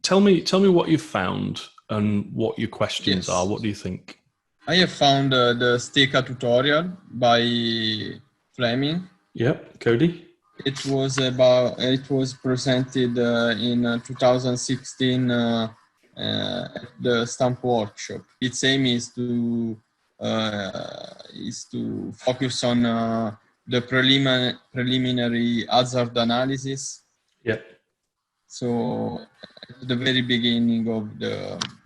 tell me what you've found and what your questions are. What do you think? I have found the STECA tutorial by Fleming. Yep, Cody. It was presented in 2016 at the stamp workshop. Its aim is to focus on the preliminary hazard analysis. Yep. So at the very beginning of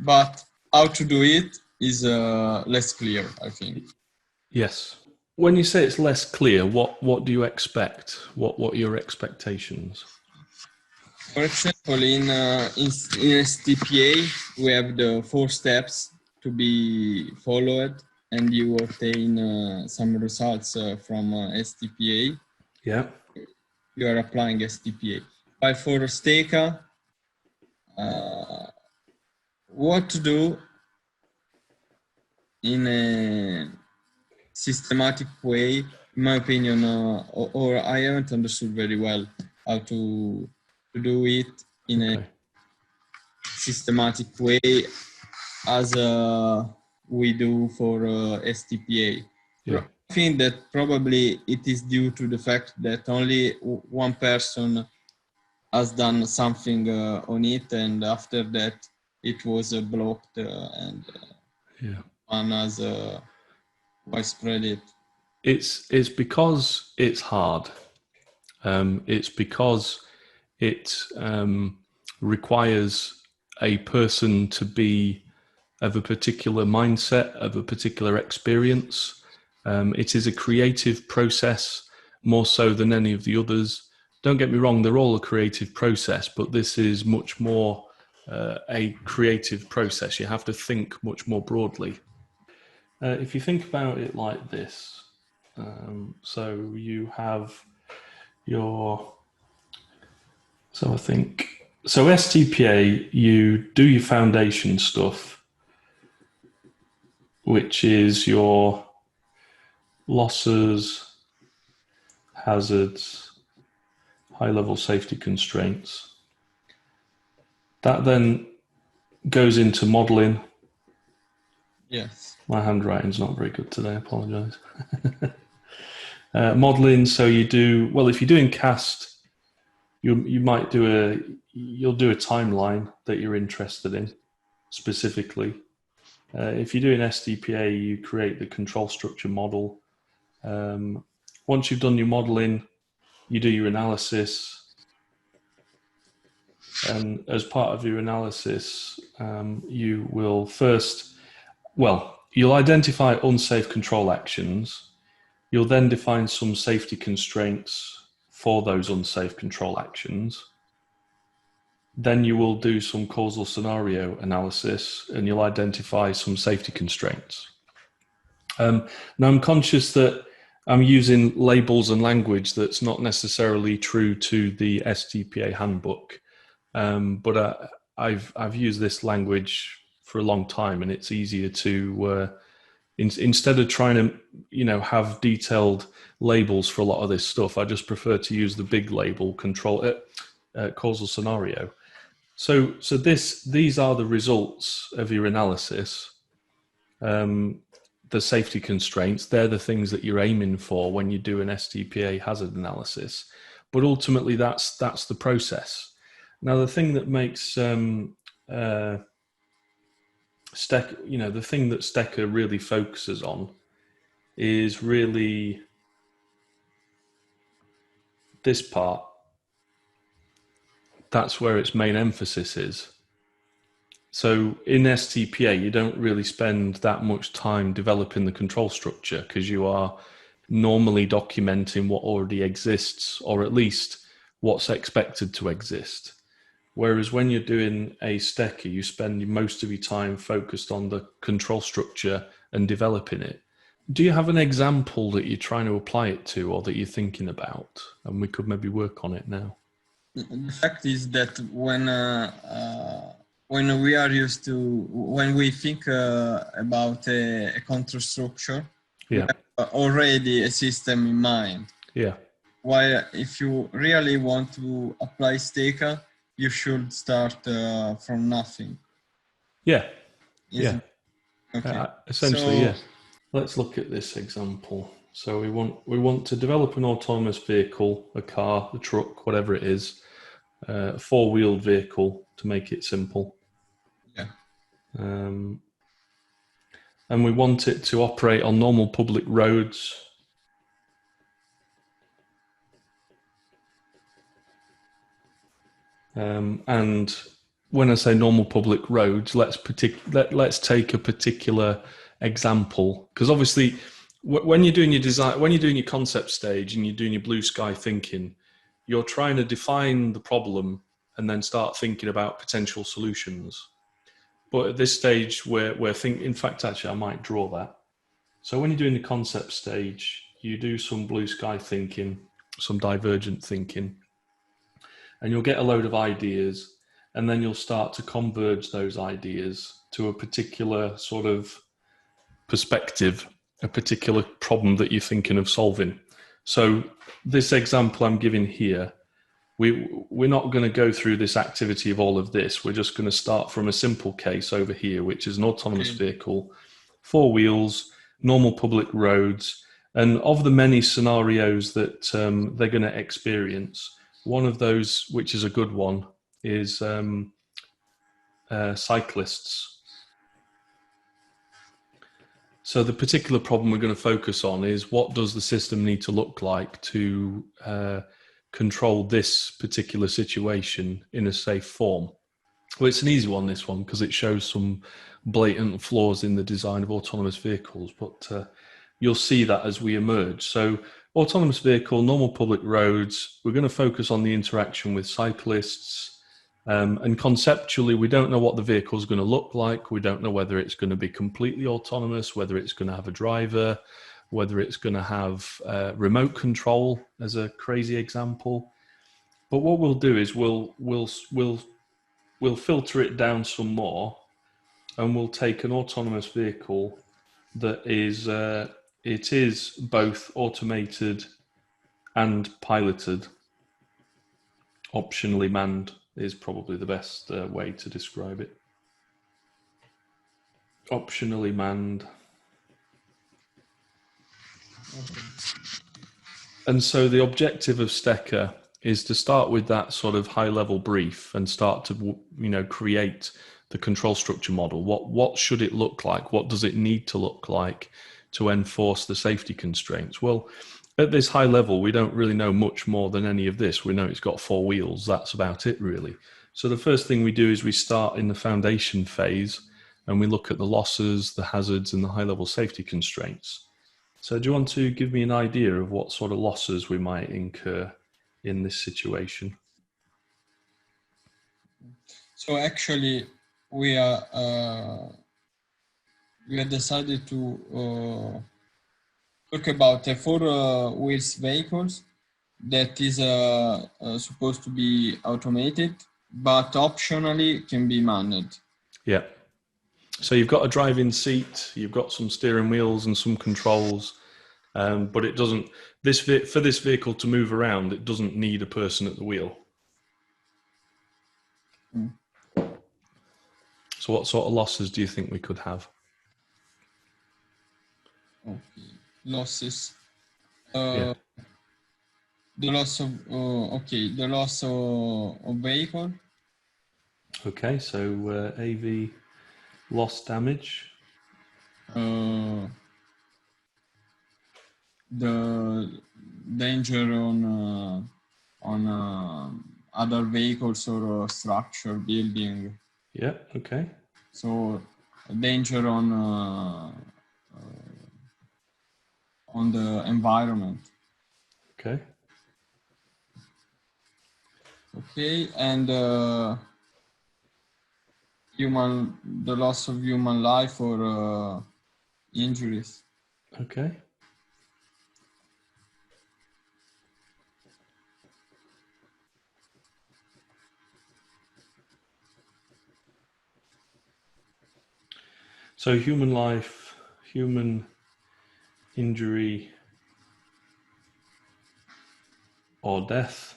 but how to do it is less clear, I think. Yes. When you say it's less clear, what do you expect? What are your expectations? For example, in STPA, we have the 4 steps to be followed, and you obtain some results from STPA. Yeah. You are applying STPA. But for STECA, what to do in a systematic way, in my opinion, or I haven't understood very well how to do it in a systematic way as we do for STPA. Yeah. I think that probably it is due to the fact that only one person has done something on it, and after that it was blocked and one has widespread it. It's because it's hard. It's because it requires a person to be of a particular mindset, of a particular experience. It is a creative process more so than any of the others. Don't get me wrong, they're all a creative process, but this is much more a creative process. You have to think much more broadly. If you think about it like this, so you have your, so STPA, you do your foundation stuff, which is your losses, hazards, high-level safety constraints. That then goes into modeling. Yes. My handwriting's not very good today, I apologize. Modeling, so you do, well, if you're doing CAST, you'll do a timeline that you're interested in specifically. If you're doing STPA, you create the control structure model. Once you've done your modeling, you do your analysis. And as part of your analysis, you will first, you'll identify unsafe control actions. You'll then define some safety constraints for those unsafe control actions. Then you will do some causal scenario analysis and you'll identify some safety constraints. Now I'm conscious that I'm using labels and language that's not necessarily true to the STPA handbook, but I've used this language for a long time, and it's easier to instead of trying to have detailed labels for a lot of this stuff, I just prefer to use the big label causal scenario. So these are the results of your analysis. The safety constraints, they're the things that you're aiming for when you do an STPA hazard analysis. But ultimately, that's the process. Now, the thing that makes STECA, the thing that STECA really focuses on is really this part. That's where its main emphasis is. So in STPA, you don't really spend that much time developing the control structure because you are normally documenting what already exists, or at least what's expected to exist. Whereas when you're doing a STECA, you spend most of your time focused on the control structure and developing it. Do you have an example that you're trying to apply it to or that you're thinking about? And we could maybe work on it now. The fact is that when we think about a control structure, we have already a system in mind. Yeah. While if you really want to apply STECA, you should start from nothing. Yeah, Is yeah. okay. Essentially, So yeah. Let's look at this example. So we want to develop an autonomous vehicle, a car, a truck, whatever it is, a four-wheeled vehicle to make it simple. yeah. And we want it to operate on normal public roads. And when I say normal public roads, let's take a particular example, because obviously when you're doing your design, when you're doing your concept stage and you're doing your blue sky thinking, you're trying to define the problem and then start thinking about potential solutions. But at this stage, we're thinking, in fact, actually, I might draw that. So when you're doing the concept stage, you do some blue sky thinking, some divergent thinking, and you'll get a load of ideas, and then you'll start to converge those ideas to a particular sort of perspective, a particular problem that you're thinking of solving. So this example I'm giving here, we're not going to go through this activity of all of this. We're just going to start from a simple case over here, which is an autonomous vehicle, four wheels, normal public roads. And of the many scenarios that they're going to experience, one of those, which is a good one, is cyclists. So the particular problem we're going to focus on is, what does the system need to look like to control this particular situation in a safe form? Well, it's an easy one, this one, because it shows some blatant flaws in the design of autonomous vehicles, but you'll see that as we emerge. So autonomous vehicle, normal public roads, we're going to focus on the interaction with cyclists. And conceptually, we don't know what the vehicle is going to look like. We don't know whether it's going to be completely autonomous, whether it's going to have a driver, whether it's going to have remote control, as a crazy example. But what we'll do is we'll filter it down some more, and we'll take an autonomous vehicle that is it is both automated and piloted. Optionally manned is probably the best way to describe it. Optionally manned. Okay. And so the objective of STECA is to start with that sort of high level brief and start to, create the control structure model. What should it look like? What does it need to look like to enforce the safety constraints? Well, at this high level, we don't really know much more than any of this. We know it's got four wheels. That's about it, really. So the first thing we do is we start in the foundation phase, and we look at the losses, the hazards, and the high level safety constraints. So do you want to give me an idea of what sort of losses we might incur in this situation? So actually, we have decided to talk about a four wheels vehicles that is supposed to be automated, but optionally can be manned. Yeah. So you've got a driving seat, you've got some steering wheels and some controls, but it doesn't. For this vehicle to move around, it doesn't need a person at the wheel. Mm. So what sort of losses do you think we could have? Okay. Losses. Yeah. The loss of the loss of vehicle. Okay, so AV loss damage. The danger on other vehicles or structure building. Yeah. Okay. So danger on the environment. Okay. Okay, and the loss of human life or injuries. Okay. So human life, human injury, or death.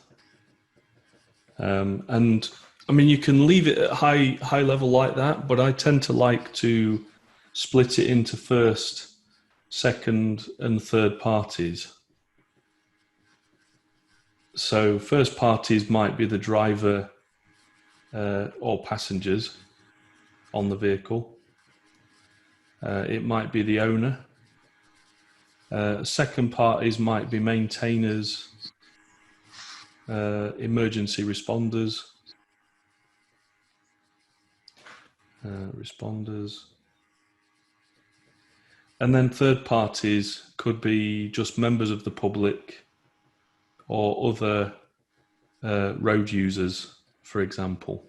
And I mean, you can leave it at high level like that, but I tend to like to split it into first, second, and third parties. So first parties might be the driver or passengers on the vehicle. It might be the owner. Second parties might be maintainers, emergency responders, and then third parties could be just members of the public or other road users, for example.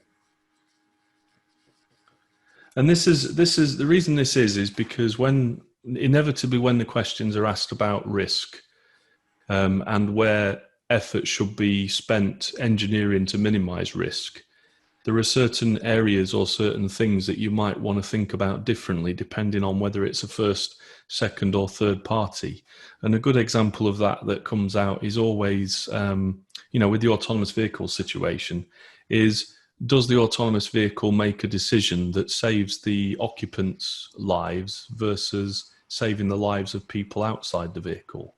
And this is the reason this is because inevitably when the questions are asked about risk and where effort should be spent engineering to minimize risk, there are certain areas or certain things that you might want to think about differently depending on whether it's a first, second or third party. And a good example of that comes out is always, with the autonomous vehicle situation is, does the autonomous vehicle make a decision that saves the occupants' lives versus saving the lives of people outside the vehicle?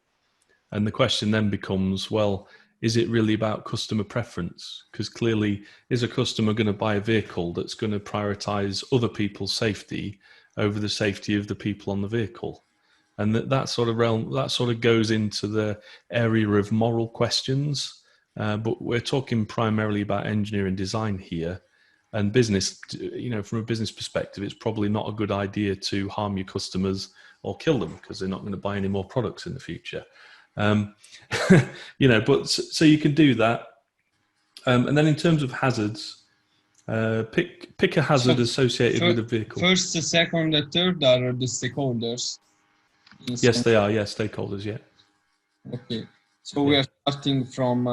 And the question then becomes, well, is it really about customer preference? Because clearly, is a customer going to buy a vehicle that's going to prioritize other people's safety over the safety of the people on the vehicle? And that sort of goes into the area of moral questions. But we're talking primarily about engineering design here. And business, from a business perspective, it's probably not a good idea to harm your customers or kill them because they're not going to buy any more products in the future. But so you can do that. And then in terms of hazards, pick a hazard associated with a vehicle. First, second, and third are the stakeholders. Yes, they are. Yes, stakeholders. Yeah. Okay. So we are starting from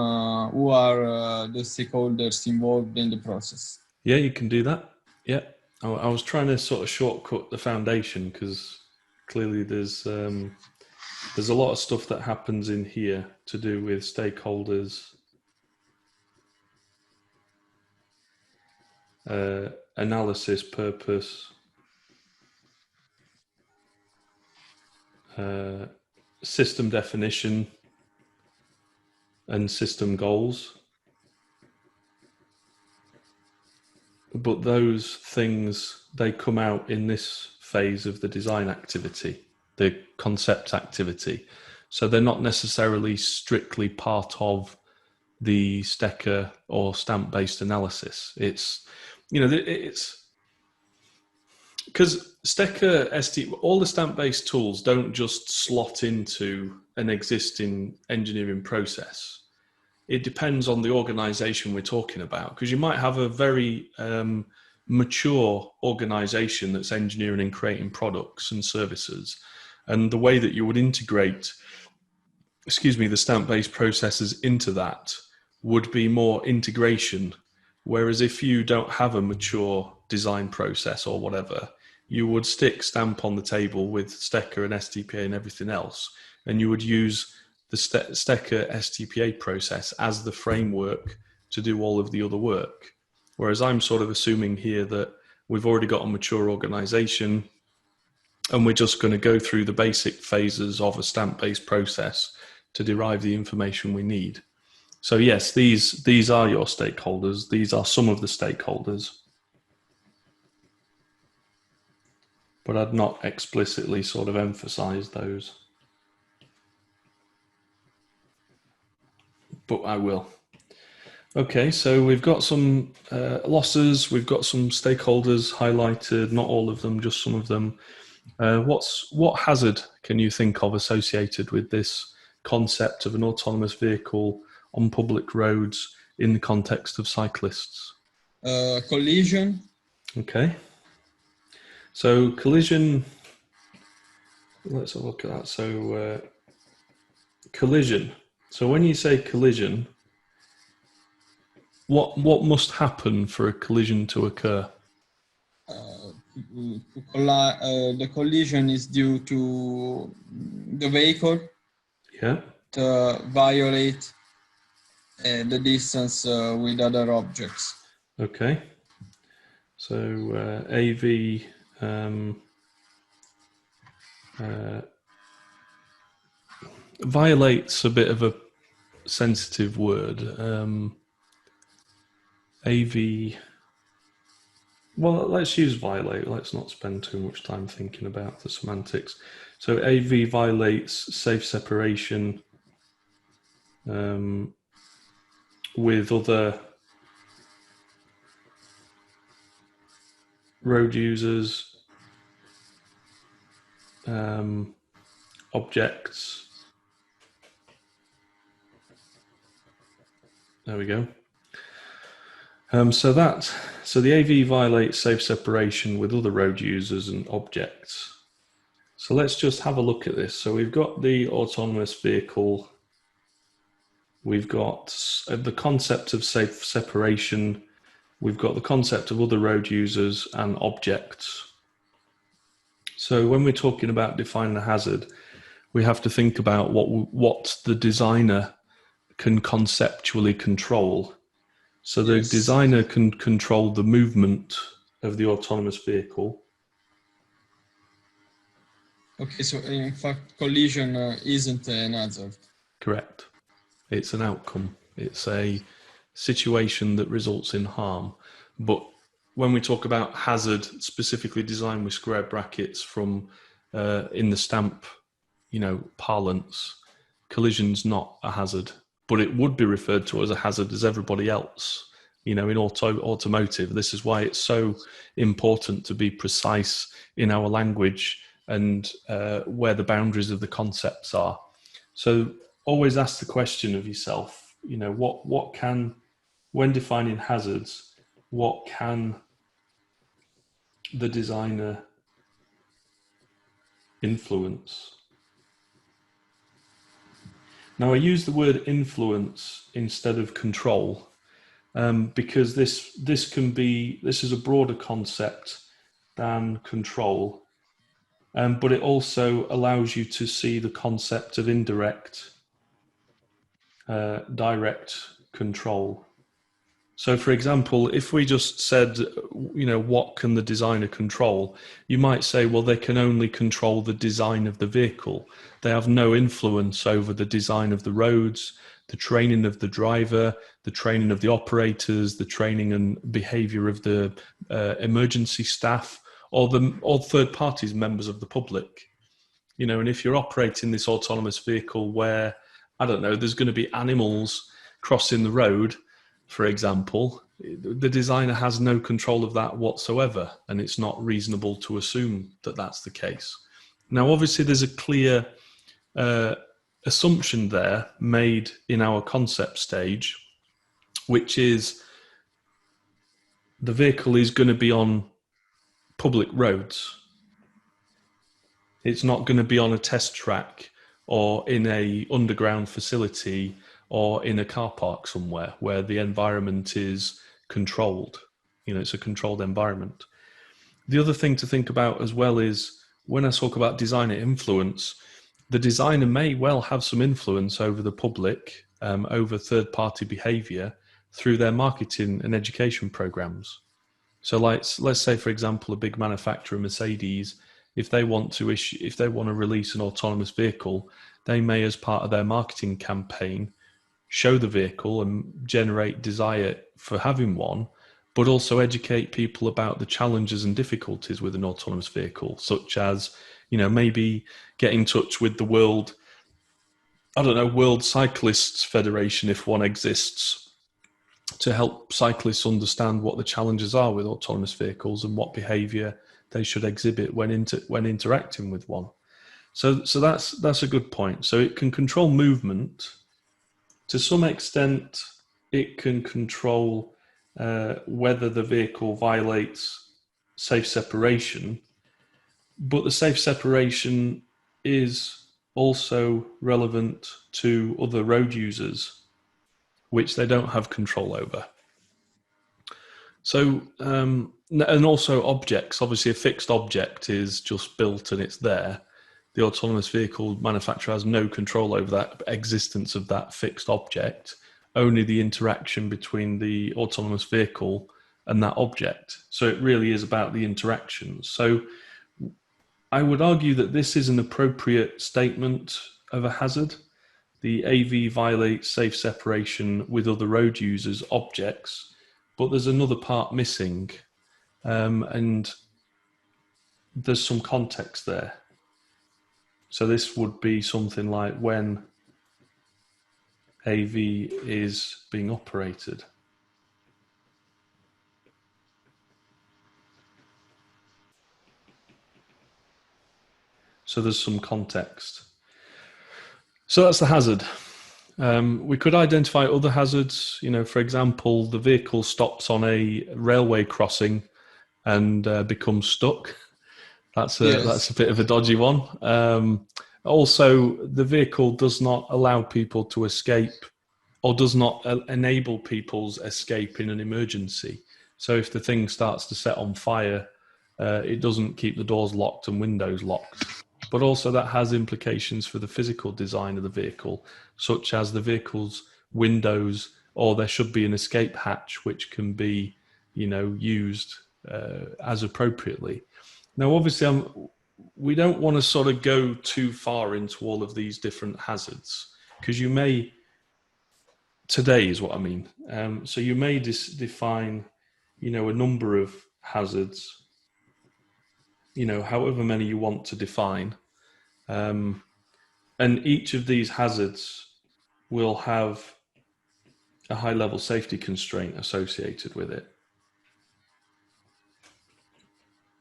who are the stakeholders involved in the process. Yeah, you can do that. Yeah. I was trying to sort of shortcut the foundation because clearly there's a lot of stuff that happens in here to do with stakeholders, analysis, purpose, system definition, and system goals. But those things, they come out in this phase of the design activity, the concept activity. So they're not necessarily strictly part of the STECA or stamp-based analysis. It's because STECA, all the stamp-based tools don't just slot into an existing engineering process. It depends on the organization we're talking about, because you might have a very mature organization that's engineering and creating products and services. And the way that you would integrate, the stamp-based processes into that would be more integration. Whereas if you don't have a mature design process or whatever, you would stick stamp on the table with STECA and STPA and everything else, and you would use the STECA STPA process as the framework to do all of the other work. Whereas I'm sort of assuming here that we've already got a mature organization and we're just going to go through the basic phases of a stamp-based process to derive the information we need. So yes, these are your stakeholders. These are some of the stakeholders. But I'd not explicitly sort of emphasize those. But I will. Okay, so we've got some losses, we've got some stakeholders highlighted, not all of them, just some of them. What hazard can you think of associated with this concept of an autonomous vehicle on public roads in the context of cyclists? Collision. Okay. So collision, let's have a look at that. So collision. So when you say collision, what must happen for a collision to occur? The collision is due to the vehicle to violate the distance with other objects. Okay. So AV violates a bit of a sensitive word. AV. Well, let's use violate. Let's not spend too much time thinking about the semantics. So AV violates safe separation with other road users, objects. There we go. So the AV violates safe separation with other road users and objects. So let's just have a look at this. So we've got the autonomous vehicle. We've got the concept of safe separation. We've got the concept of other road users and objects. So when we're talking about defining a hazard, we have to think about what the designer can conceptually control. So the designer can control the movement of the autonomous vehicle. Okay, so in fact, collision isn't an hazard. Correct. It's an outcome. It's a situation that results in harm. But when we talk about hazard, specifically designed with square brackets from in the stamp, parlance, collision's not a hazard, but it would be referred to as a hazard as everybody else. In automotive, this is why it's so important to be precise in our language and where the boundaries of the concepts are. So always ask the question of yourself, what can, when defining hazards, what can the designer influence? Now I use the word influence instead of control because this is a broader concept than control, but it also allows you to see the concept of indirect, direct control. So for example, if we just said, what can the designer control? You might say, well, they can only control the design of the vehicle. They have no influence over the design of the roads, the training of the driver, the training of the operators, the training and behavior of the emergency staff, or third parties, members of the public. And if you're operating this autonomous vehicle where, I don't know, there's going to be animals crossing the road, for example, the designer has no control of that whatsoever, and it's not reasonable to assume that that's the case. Now, obviously, there's a clear assumption there made in our concept stage, which is the vehicle is going to be on public roads. It's not going to be on a test track or in a underground facility or in a car park somewhere where the environment is controlled. It's a controlled environment. The other thing to think about as well is when I talk about designer influence, the designer may well have some influence over the public, over third-party behavior through their marketing and education programs. So let's say, for example, a big manufacturer, Mercedes, if they want to release an autonomous vehicle, they may, as part of their marketing campaign, show the vehicle and generate desire for having one, but also educate people about the challenges and difficulties with an autonomous vehicle, such as, maybe get in touch with the World Cyclists Federation, if one exists, to help cyclists understand what the challenges are with autonomous vehicles and what behavior they should exhibit when interacting with one. So that's a good point. So it can control movement. To some extent, it can control whether the vehicle violates safe separation, but the safe separation is also relevant to other road users, which they don't have control over. So, and also objects. Obviously, a fixed object is just built and it's there. The autonomous vehicle manufacturer has no control over that existence of that fixed object, only the interaction between the autonomous vehicle and that object. So it really is about the interactions. So I would argue that this is an appropriate statement of a hazard. The AV violates safe separation with other road users' objects, but there's another part missing, and there's some context there. So this would be something like when AV is being operated. So there's some context. So that's the hazard. We could identify other hazards. You know, for example, the vehicle stops on a railway crossing and becomes stuck. That's a bit of a dodgy one. Also, the vehicle does not allow people to escape, or does not enable people's escape in an emergency. So if the thing starts to set on fire, it doesn't keep the doors locked and windows locked. But also that has implications for the physical design of the vehicle, such as the vehicle's windows, or there should be an escape hatch which can be, you know, used as appropriately. Now, obviously, we don't want to sort of go too far into all of these different hazards, because you may, today is what I mean. So you may define, you know, a number of hazards, you know, however many you want to define. And each of these hazards will have a high-level safety constraint associated with it.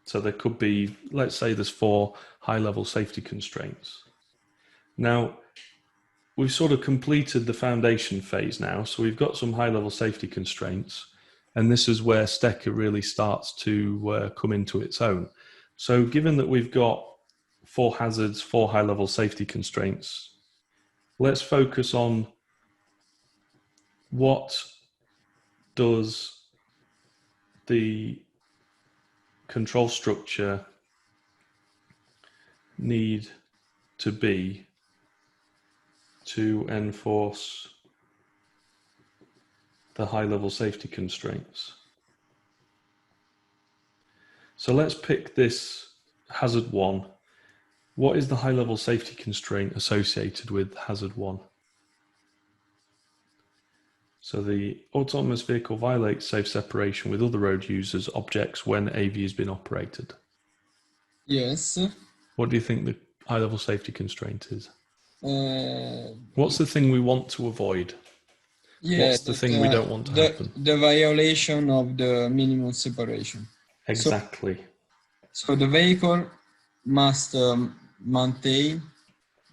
So there could be, let's say there's 4 high-level safety constraints. Now, we've sort of completed the foundation phase now, so we've got some high-level safety constraints, and this is where STECA really starts to come into its own. So given that we've got 4 hazards, 4 high-level safety constraints, let's focus on what does the control structure need to be to enforce the high-level safety constraints. So let's pick this hazard 1. What is the high-level safety constraint associated with hazard 1? So the autonomous vehicle violates safe separation with other road users' objects when AV has been operated. Yes. What do you think the high-level safety constraint is? What's the thing we want to avoid? Yeah, what's the thing we don't want to happen? The violation of the minimum separation. Exactly. So the vehicle must maintain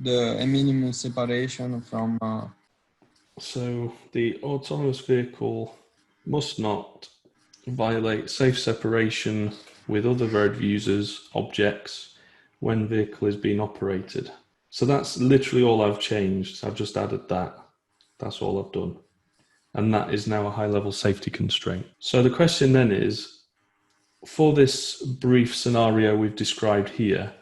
a minimum separation from... So the autonomous vehicle must not violate safe separation with other road users' objects when vehicle is being operated. So that's literally all I've changed. I've just added that. That's all I've done. And that is now a high-level safety constraint. So the question then is, for this brief scenario we've described here,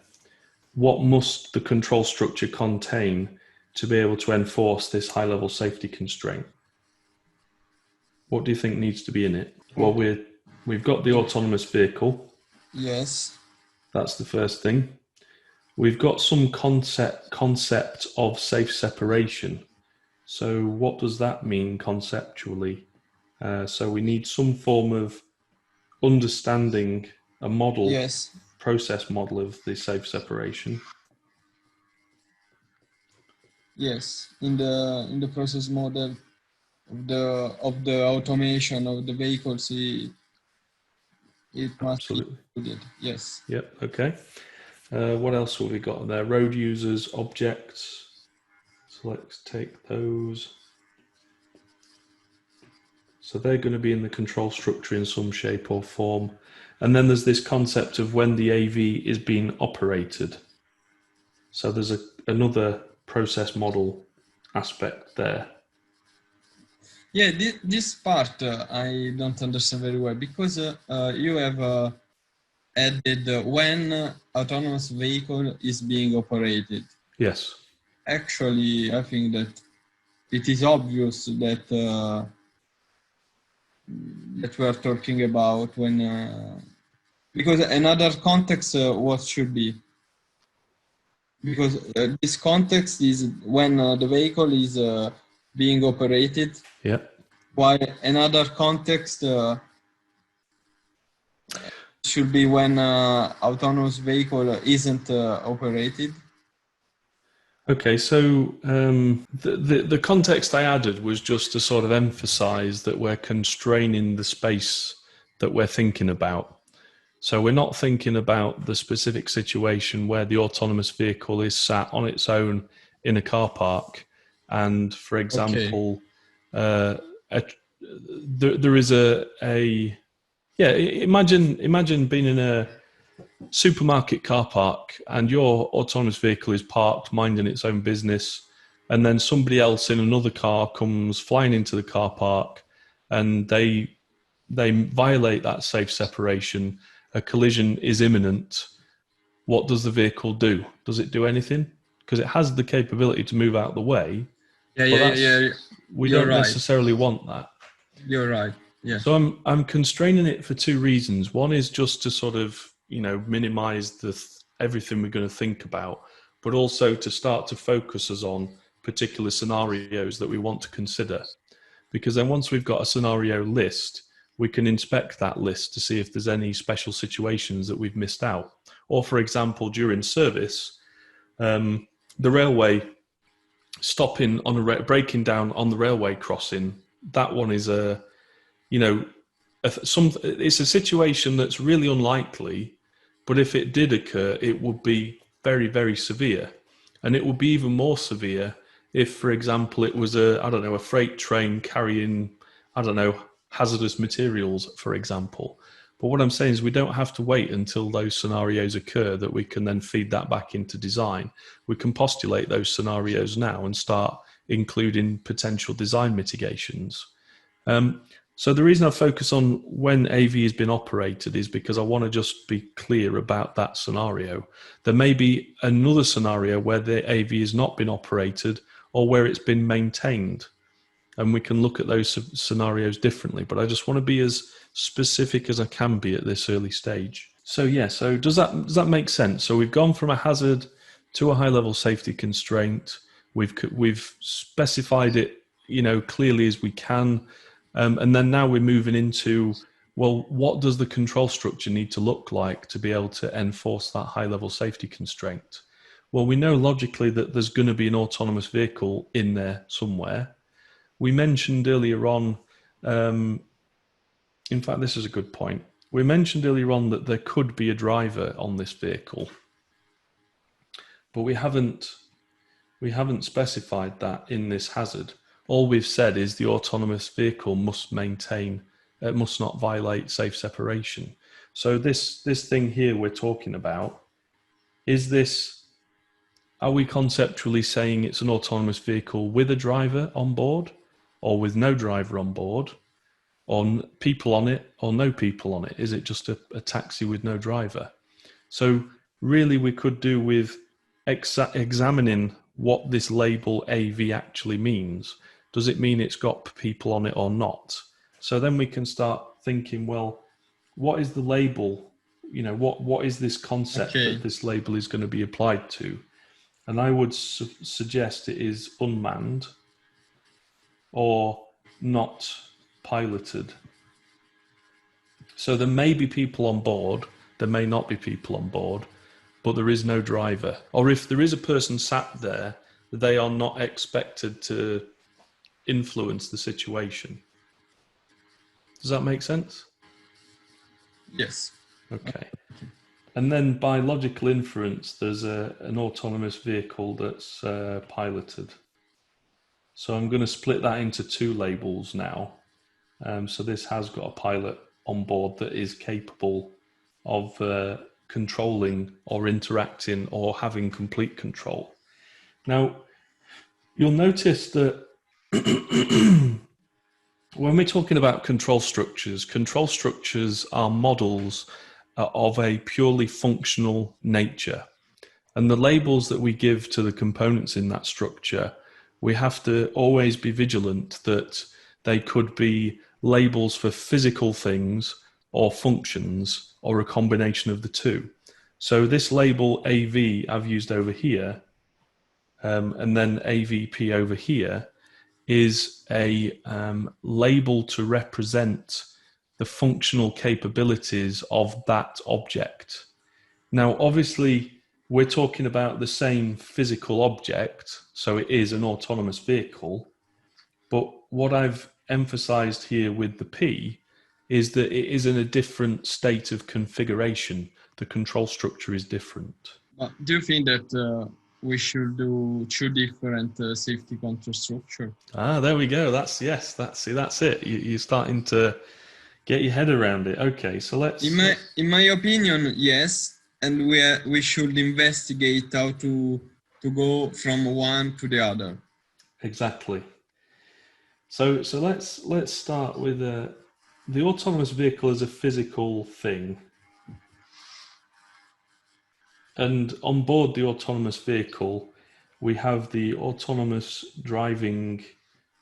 what must the control structure contain to be able to enforce this high-level safety constraint? What do you think needs to be in it? Well, we've got the autonomous vehicle. Yes. That's the first thing. We've got some concept of safe separation. So what does that mean conceptually? So we need some form of understanding, a model, yes, process model of the safe separation. Yes, in the process model of the automation of the vehicles, it must Absolutely. be included. Yes. Yep. Okay. What else have we got there? Road users, objects. So let's take those. So they're going to be in the control structure in some shape or form. And then there's this concept of when the AV is being operated. So there's another process model aspect there. Yeah, this part I don't understand very well, because you have added when autonomous vehicle is being operated. Yes. Actually, I think that it is obvious that that we are talking about when, because another context, what should be? Because this context is when the vehicle is being operated. Yeah. While another context should be when autonomous vehicle isn't operated. Okay, so the context I added was just to sort of emphasize that we're constraining the space that we're thinking about. So we're not thinking about the specific situation where the autonomous vehicle is sat on its own in a car park, and for example, there is imagine being in a supermarket car park and your autonomous vehicle is parked minding its own business, and then somebody else in another car comes flying into the car park and they violate that safe separation. A collision is imminent. What does the vehicle do? Does it do anything? Because it has the capability to move out of the way. We don't necessarily want that. You're right. Yeah. So I'm constraining it for two reasons. One is just to sort of, minimize everything we're going to think about, but also to start to focus us on particular scenarios that we want to consider. Because then once we've got a scenario list, we can inspect that list to see if there's any special situations that we've missed out. Or for example, during service, the railway stopping on breaking down on the railway crossing, that one is it's a situation that's really unlikely, but if it did occur, it would be very, very severe. And it would be even more severe if, for example, it was a freight train carrying, hazardous materials, for example. But what I'm saying is we don't have to wait until those scenarios occur that we can then feed that back into design. We can postulate those scenarios now and start including potential design mitigations. So the reason I focus on when AV has been operated is because I want to just be clear about that scenario. There may be another scenario where the AV has not been operated or where it's been maintained, and we can look at those scenarios differently. But I just want to be as specific as I can be at this early stage. So does that make sense? So we've gone from a hazard to a high-level safety constraint. We've specified it, clearly as we can. And then now we're moving into, well, what does the control structure need to look like to be able to enforce that high-level safety constraint? Well, we know logically that there's going to be an autonomous vehicle in there somewhere. We mentioned earlier on, in fact, this is a good point. We mentioned earlier on that there could be a driver on this vehicle, but we haven't specified that in this hazard. All we've said is the autonomous vehicle must not violate safe separation. So this thing here we're talking about, are we conceptually saying it's an autonomous vehicle with a driver on board, or with no driver on board, or people on it, or no people on it? Is it just a taxi with no driver? So really we could do with examining what this label AV actually means. Does it mean it's got people on it or not? So then we can start thinking, well, what is the label? What is this concept that this label is going to be applied to? And I would suggest it is unmanned or not piloted. So there may be people on board, there may not be people on board, but there is no driver. Or if there is a person sat there, they are not expected to influence the situation. Does that make sense? Yes. Okay. And then by logical inference, there's an autonomous vehicle that's piloted. So I'm going to split that into two labels now. So this has got a pilot on board that is capable of controlling or interacting or having complete control. Now, you'll notice that when we're talking about control structures are models of a purely functional nature. And the labels that we give to the components in that structure, we have to always be vigilant that they could be labels for physical things or functions or a combination of the two. So this label AV I've used over here, and then AVP over here, is a label to represent the functional capabilities of that object. Now, obviously, we're talking about the same physical object, so it is an autonomous vehicle. But what I've emphasized here with the P is that it is in a different state of configuration. The control structure is different. Do you think that we should do two different safety control structure? Ah, there we go. That's it. You're starting to get your head around it. Okay, so let's. In my opinion, yes, and we should investigate how to go from one to the other. Exactly. So let's start with the autonomous vehicle as a physical thing. And on board the autonomous vehicle, we have the autonomous driving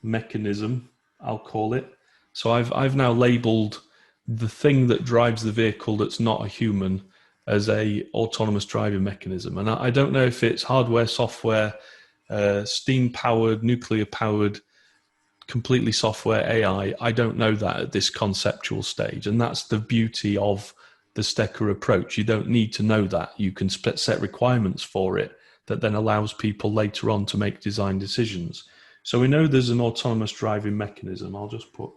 mechanism, I'll call it. So I've now labeled the thing that drives the vehicle that's not a human as a autonomous driving mechanism. And I don't know if it's hardware, software, steam powered, nuclear powered, completely software, AI. I don't know that at this conceptual stage. And that's the beauty of the STECA approach. You don't need to know that. You can set requirements for it that then allows people later on to make design decisions. So we know there's an autonomous driving mechanism. I'll just put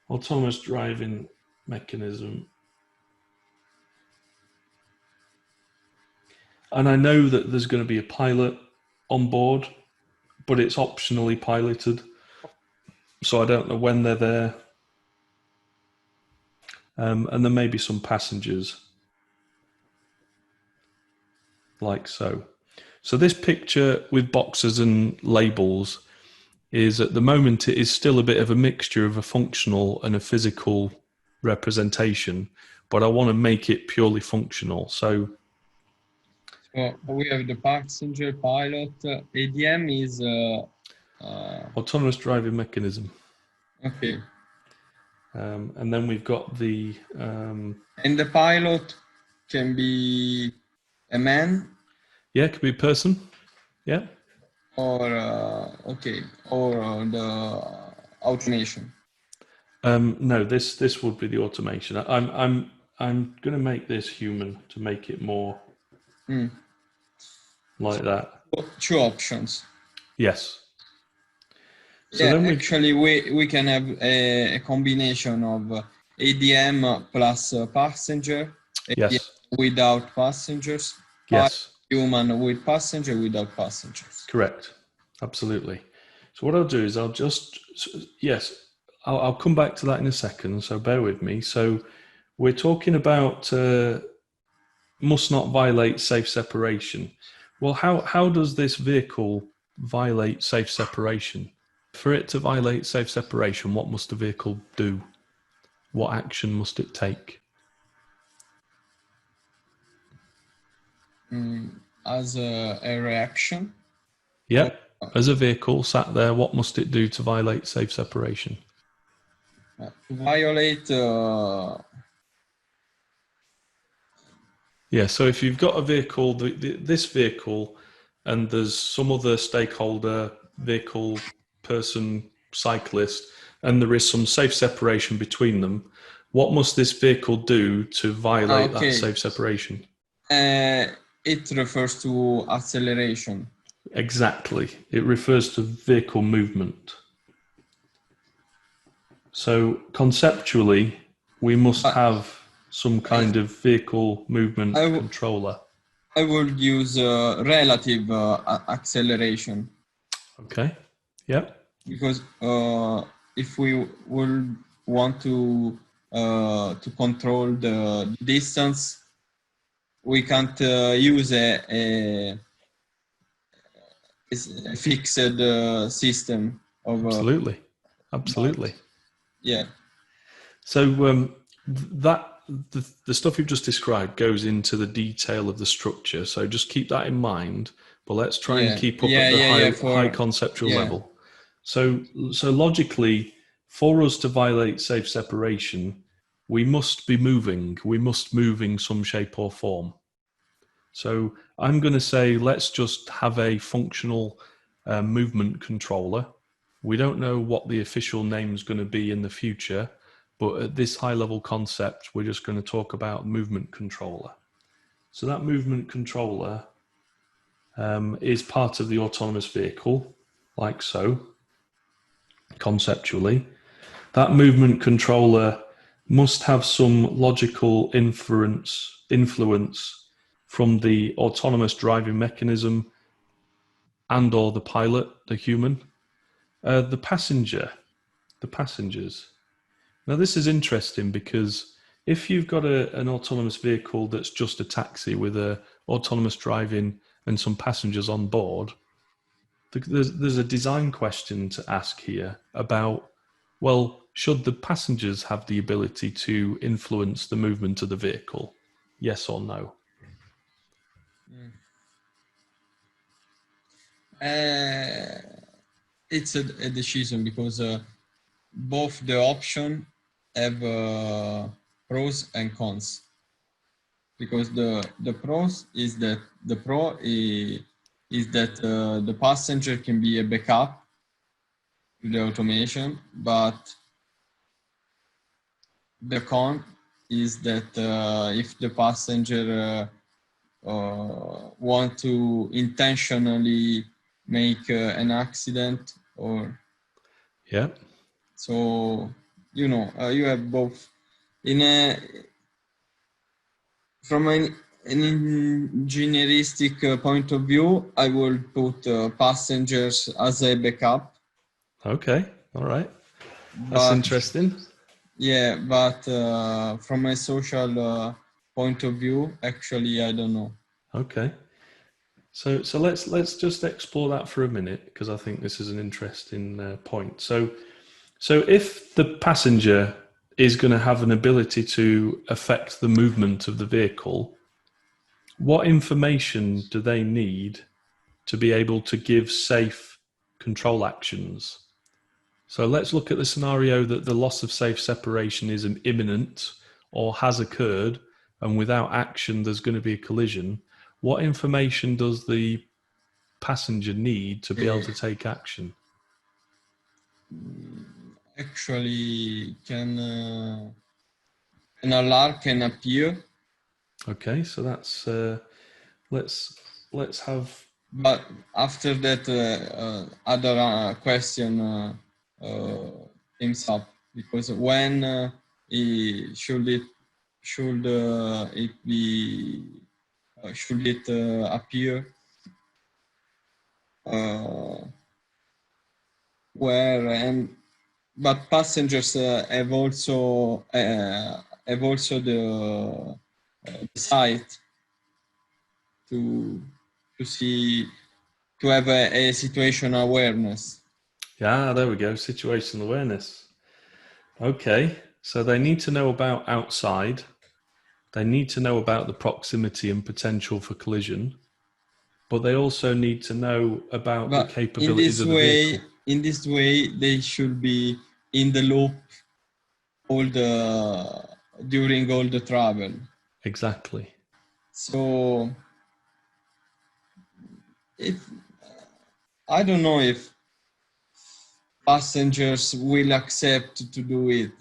autonomous driving mechanism. And I know that there's going to be a pilot on board, but it's optionally piloted. So I don't know when they're there. And there may be some passengers, like so. So this picture with boxes and labels is, at the moment, it is still a bit of a mixture of a functional and a physical representation, but I want to make it purely functional. So we have the passenger, pilot, ADM is... autonomous driving mechanism. Okay. And then we've got the... and the pilot can be a man? Yeah, it could be a person. Yeah. Or, okay, or the automation? No, this would be the automation. I'm going to make this human to make it more like that. Two options. Yes. So yeah, then actually we can have a combination of ADM plus passenger, ADM yes, without passengers, yes, human with passenger, without passengers. Correct, absolutely. So what I'll do is I'll come back to that in a second, so bear with me. So we're talking about must not violate safe separation. Well, how does this vehicle violate safe separation? For it to violate safe separation, what must the vehicle do? What action must it take? As a reaction? Yep. As a vehicle sat there, what must it do to violate safe separation? To violate... Yeah, so if you've got a vehicle, this vehicle, and there's some other stakeholder, vehicle, person, cyclist, and there is some safe separation between them, what must this vehicle do to violate that safe separation? It refers to acceleration. Exactly. It refers to vehicle movement. So conceptually, we must have some kind of vehicle movement controller. I would use relative acceleration. Okay. Yeah. Because if we would want to control the distance, we can't use a fixed system of... Absolutely. Yeah. So the stuff you've just described goes into the detail of the structure. So just keep that in mind. But let's try and keep up at the high conceptual level. So logically, for us to violate safe separation, we must be moving. We must move in some shape or form. So I'm going to say, let's just have a functional movement controller. We don't know what the official name is going to be in the future, but at this high level concept, we're just going to talk about movement controller. So that movement controller is part of the autonomous vehicle, like so, conceptually. That movement controller must have some logical influence from the autonomous driving mechanism and or the pilot, the human. The passengers. Now this is interesting because if you've got an autonomous vehicle that's just a taxi with a autonomous driving and some passengers on board, there's a design question to ask here about, well, should the passengers have the ability to influence the movement of the vehicle? Yes or no? It's a decision because both the option have pros and cons. Because the pros is that the the passenger can be a backup to the automation, but the con is that if the passenger want to intentionally make an accident or so, you know, you have both from an engineeristic point of view. I will put passengers as a backup. Okay, all right, that's interesting. Yeah, but from a social point of view, actually, I don't know. Okay, so let's just explore that for a minute, because I think this is an interesting point. So if the passenger is going to have an ability to affect the movement of the vehicle, what information do they need to be able to give safe control actions? So let's look at the scenario that the loss of safe separation is imminent or has occurred, and without action there's going to be a collision. What information does the passenger need to be able to take action? Actually, an alarm can appear. Okay, so that's let's have. But after that, other question comes up, because when should it appear? But passengers have also the sight to have a situational awareness. Yeah, there we go, situational awareness. Okay, so they need to know about outside. They need to know about the proximity and potential for collision, but they also need to know about the capabilities of the vehicle. In this way, they should be in the loop during all the travel. Exactly. So I don't know if passengers will accept to do it,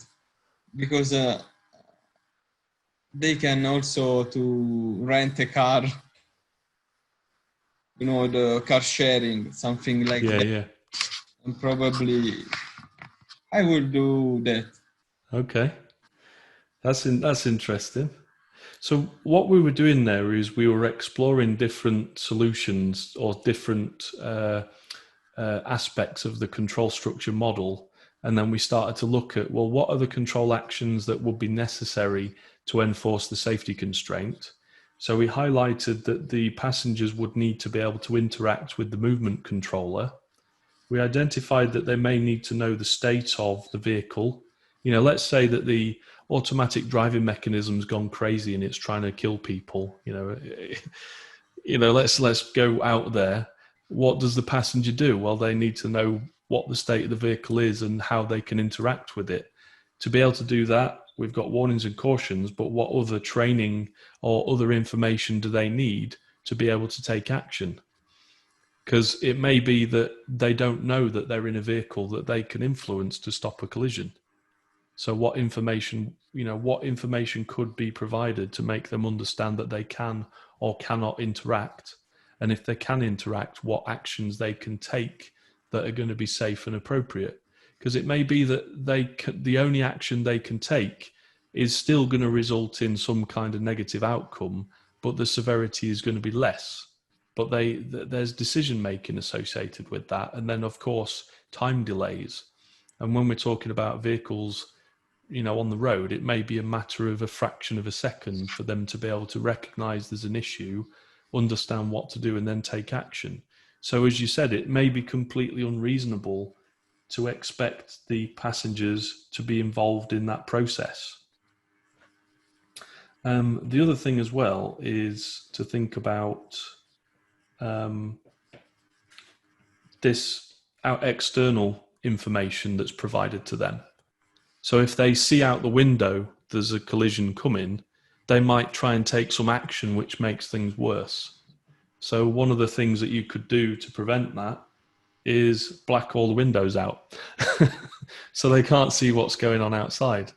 because they can also to rent a car, you know, the car sharing, something like that. Yeah. And probably I will do that. Okay, that's interesting. So what we were doing there is we were exploring different solutions or different aspects of the control structure model, and then we started to look at, well, what are the control actions that would be necessary to enforce the safety constraint? So we highlighted that the passengers would need to be able to interact with the movement controller. We identified that they may need to know the state of the vehicle. You know, let's say that the automatic driving mechanism's gone crazy and it's trying to kill people. Let's go out there. What does the passenger do? Well, they need to know what the state of the vehicle is and how they can interact with it. To be able to do that, we've got warnings and cautions, but what other training or other information do they need to be able to take action? Because it may be that they don't know that they're in a vehicle that they can influence to stop a collision. So what information could be provided to make them understand that they can or cannot interact? And if they can interact, what actions they can take that are going to be safe and appropriate? Because it may be that the only action they can take is still going to result in some kind of negative outcome, but the severity is going to be less. But there's decision making associated with that, and then of course time delays. And when we're talking about vehicles, on the road, it may be a matter of a fraction of a second for them to be able to recognize there's an issue, understand what to do, and then take action. So as you said, it may be completely unreasonable to expect the passengers to be involved in that process. The other thing as well is to think about this external information that's provided to them. So if they see out the window there's a collision coming, they might try and take some action which makes things worse. So one of the things that you could do to prevent that is black all the windows out so they can't see what's going on outside.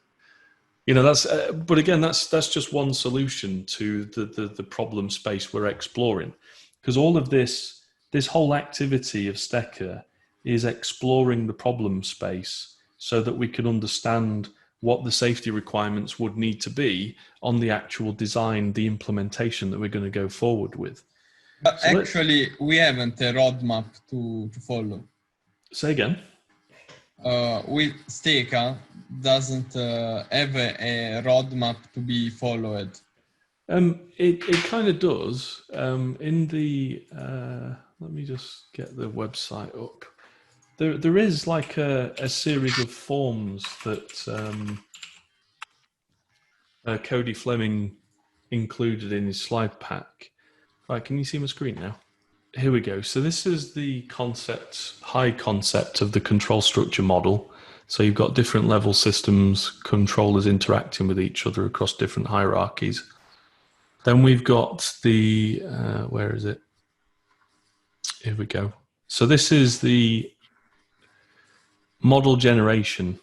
But again, that's just one solution to the problem space we're exploring, because all of this whole activity of STECA is exploring the problem space so that we can understand what the safety requirements would need to be on the actual design, the implementation that we're going to go forward with. So actually, we haven't a roadmap to follow. Say again? With STECA doesn't have a roadmap to be followed. It kind of does. In the let me just get the website up. There is like a series of forms that Cody Fleming included in his Slidepack. Right, can you see my screen now? Here we go. So this is the high concept of the control structure model. So you've got different level systems, controllers interacting with each other across different hierarchies. Then we've got the, where is it? Here we go. So this is the model generation.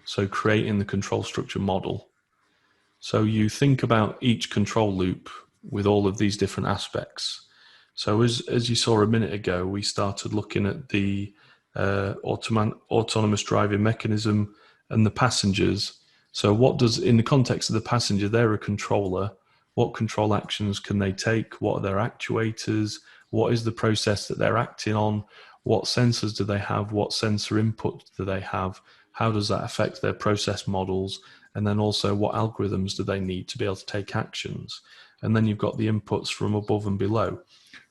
So creating the control structure model. So you think about each control loop with all of these different aspects. So as you saw a minute ago, we started looking at the autonomous driving mechanism and the passengers. So in the context of the passenger, they're a controller. What control actions can they take? What are their actuators? What is the process that they're acting on? What sensors do they have? What sensor input do they have? How does that affect their process models? And then also what algorithms do they need to be able to take actions? And then you've got the inputs from above and below.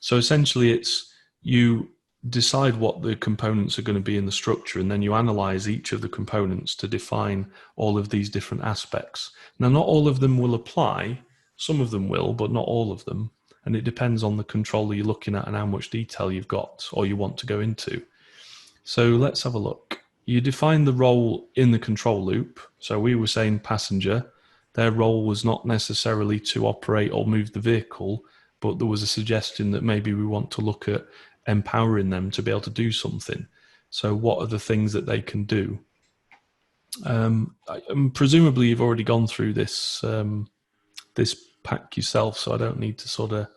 So essentially it's you decide what the components are going to be in the structure, and then you analyze each of the components to define all of these different aspects. Now, not all of them will apply. Some of them will, but not all of them. And it depends on the controller you're looking at and how much detail you've got or you want to go into. So let's have a look. You define the role in the control loop. So we were saying passenger. Their role was not necessarily to operate or move the vehicle, but there was a suggestion that maybe we want to look at empowering them to be able to do something. So what are the things that they can do? Presumably you've already gone through this this pack yourself, so I don't need to sort of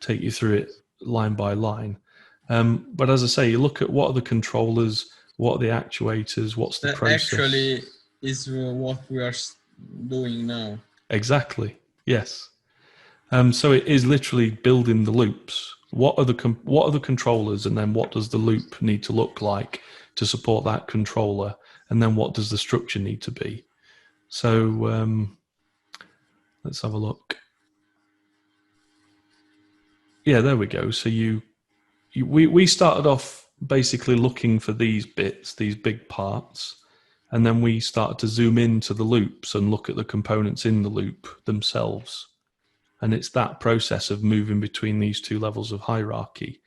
take you through it line by line. But as I say, you look at what are the controllers, what are the actuators, what's the process. Actually is what we are doing now. Exactly, yes. So it is literally building the loops. What are the controllers, and then what does the loop need to look like to support that controller, and then what does the structure need to be? So let's have a look. Yeah, there we go. So we started off basically looking for these bits, these big parts, and then we started to zoom into the loops and look at the components in the loop themselves. And it's that process of moving between these two levels of hierarchy.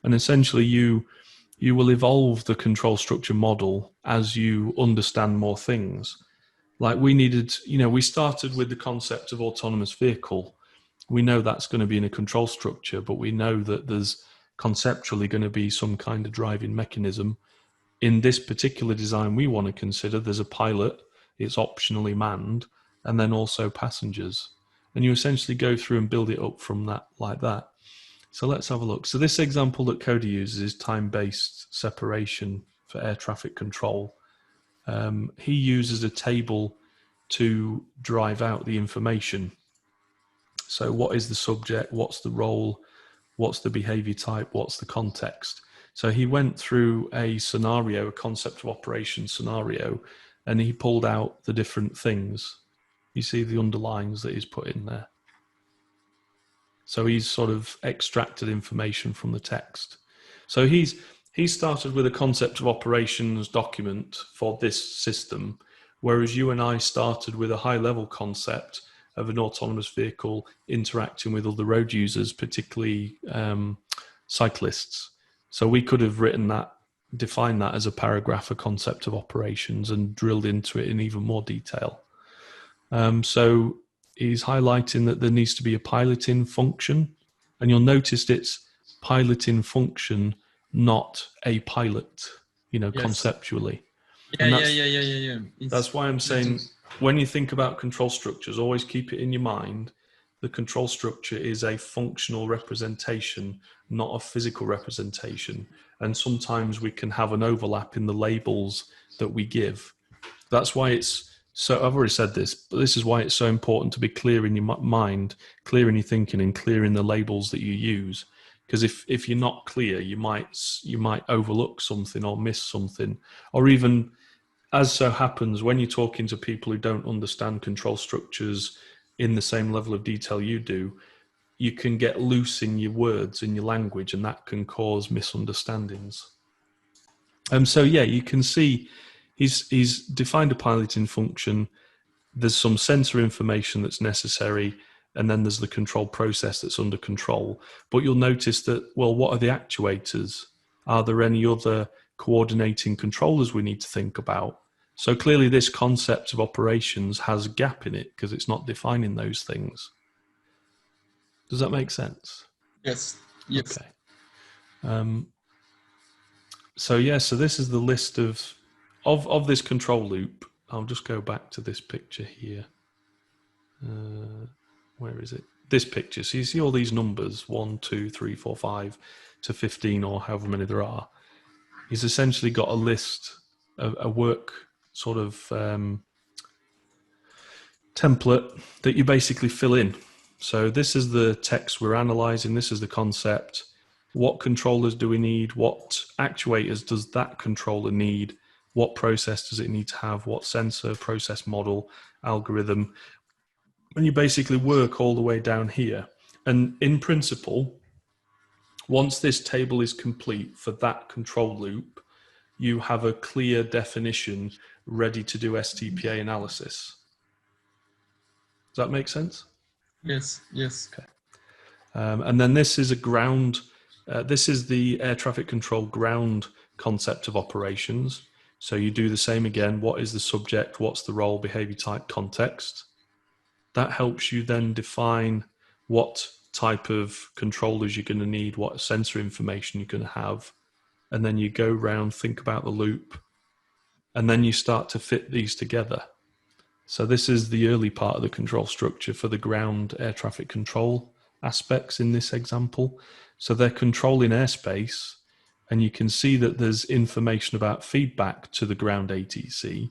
And essentially you you will evolve the control structure model as you understand more things. Like we started with the concept of autonomous vehicle. We know that's going to be in a control structure, but we know that there's conceptually going to be some kind of driving mechanism. In this particular design we want to consider, there's a pilot, it's optionally manned, and then also passengers. And you essentially go through and build it up from that, like that. So let's have a look. So this example that Cody uses is time-based separation for air traffic control. He uses a table to drive out the information. So what is the subject? What's the role? What's the behavior type? What's the context? So he went through a scenario, a concept of operation scenario, and he pulled out the different things. You see the underlines that he's put in there. So he's sort of extracted information from the text. So he started with a concept of operations document for this system, whereas you and I started with a high-level concept of an autonomous vehicle interacting with other road users, particularly cyclists. So we could have written that, defined that as a paragraph, a concept of operations, and drilled into it in even more detail. So he's highlighting that there needs to be a piloting function, and you'll notice it's piloting function, not a pilot, yes. Conceptually. Yeah. That's why I'm saying when you think about control structures, always keep it in your mind. The control structure is a functional representation, not a physical representation. And sometimes we can have an overlap in the labels that we give. That's why I've already said this, but this is why it's so important to be clear in your mind, clear in your thinking, and clear in the labels that you use. Because if you're not clear, you might overlook something or miss something, or even, as so happens, when you're talking to people who don't understand control structures in the same level of detail you do, you can get loose in your words, in your language, and that can cause misunderstandings. So yeah, you can see he's defined a piloting function. There's some sensor information that's necessary, and then there's the control process that's under control. But you'll notice that, well, what are the actuators? Are there any other coordinating controllers we need to think about? So clearly this concept of operations has a gap in it because it's not defining those things. Does that make sense? Yes. Okay. So this is the list of this control loop. I'll just go back to this picture here. Where is it? This picture. So you see all these numbers, 1, 2, 3, 4, 5 to 15, or however many there are. He's essentially got a list, a work sort of template that you basically fill in. So this is the text we're analyzing. This is the concept. What controllers do we need? What actuators does that controller need? What process does it need to have? What sensor, process model, algorithm? And you basically work all the way down here. And in principle, once this table is complete for that control loop, you have a clear definition ready to do STPA analysis. Does that make sense? Yes. Okay. And then this is a ground, this is the air traffic control ground concept of operations. So you do the same again. What is the subject? What's the role, behavior type, context? That helps you then define what type of controllers you're going to need, what sensor information you're going to have. And then you go around, think about the loop, and then you start to fit these together. So this is the early part of the control structure for the ground air traffic control aspects in this example. So they're controlling airspace, and you can see that there's information about feedback to the ground ATC,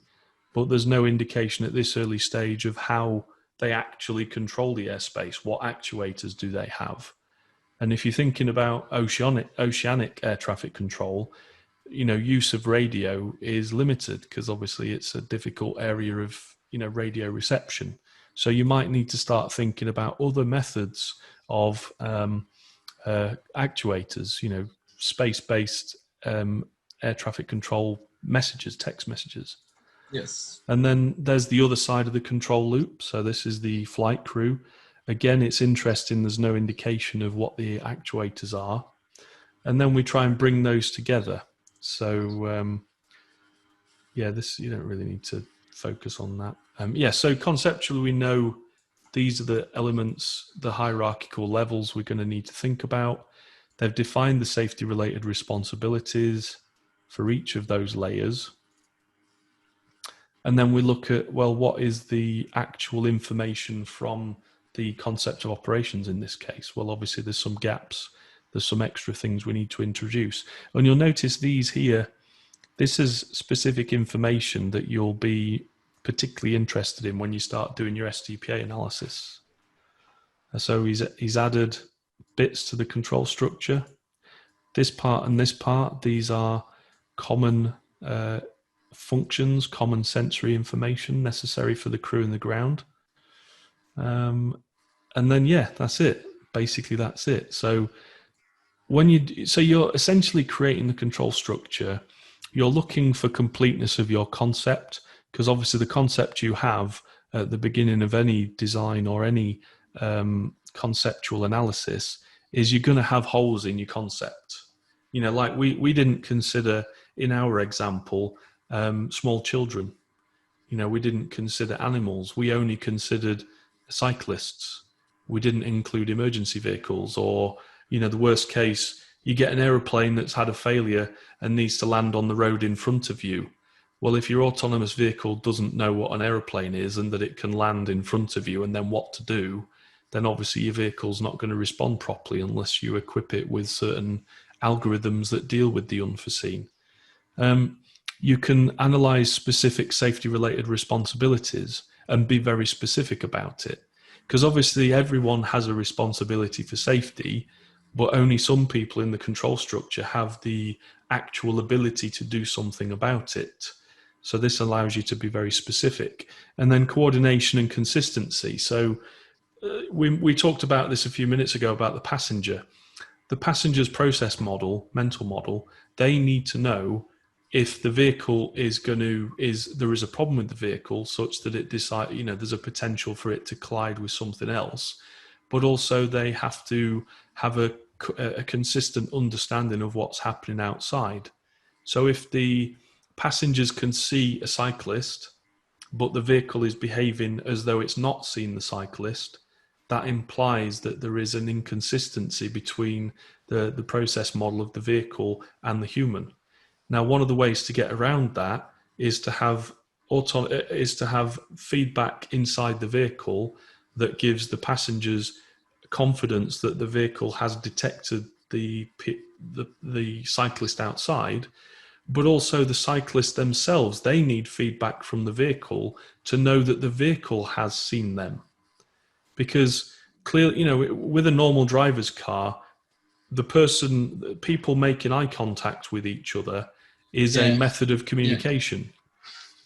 but there's no indication at this early stage of how they actually control the airspace. What actuators do they have? And if you're thinking about oceanic air traffic control, use of radio is limited because obviously it's a difficult area of, radio reception. So you might need to start thinking about other methods of actuators, space-based air traffic control messages, text messages. Yes. And then there's the other side of the control loop. So this is the flight crew. Again, it's interesting. There's no indication of what the actuators are. And then we try and bring those together. So yeah, this, you don't really need to focus on that. Yeah, so conceptually we know these are the elements, the hierarchical levels we're going to need to think about. They've defined the safety related responsibilities for each of those layers. And then we look at, well, what is the actual information from the concept of operations in this case? Well, obviously there's some gaps. There's some extra things we need to introduce. And you'll notice these here, this is specific information that you'll be particularly interested in when you start doing your STPA analysis. So he's added bits to the control structure. This part and this part, these are common functions, common sensory information necessary for the crew and the ground. And then, yeah, that's it. Basically, that's it. So you're essentially creating the control structure. You're looking for completeness of your concept, because obviously the concept you have at the beginning of any design or any conceptual analysis is you're going to have holes in your concept. You know, like we didn't consider in our example small children. You know, we didn't consider animals. We only considered cyclists. We didn't include emergency vehicles, or, you know, the worst case, you get an aeroplane that's had a failure and needs to land on the road in front of you. Well, if your autonomous vehicle doesn't know what an aeroplane is and that it can land in front of you and then what to do, then obviously your vehicle's not going to respond properly unless you equip it with certain algorithms that deal with the unforeseen. You can analyze specific safety related responsibilities and be very specific about it, because obviously everyone has a responsibility for safety, but only some people in the control structure have the actual ability to do something about it. So this allows you to be very specific. And then coordination and consistency. So we talked about this a few minutes ago about the passenger. The passenger's process model, mental model, they need to know if the vehicle there is a problem with the vehicle such that it decide, you know, there's a potential for it to collide with something else, but also they have to have a consistent understanding of what's happening outside. So if the passengers can see a cyclist, but the vehicle is behaving as though it's not seen the cyclist, that implies that there is an inconsistency between the process model of the vehicle and the human. Now, one of the ways to get around that is to have feedback inside the vehicle that gives the passengers confidence that the vehicle has detected the cyclist outside, but also the cyclists themselves, they need feedback from the vehicle to know that the vehicle has seen them. Because clearly, you know, with a normal driver's car, people making eye contact with each other is a method of communication.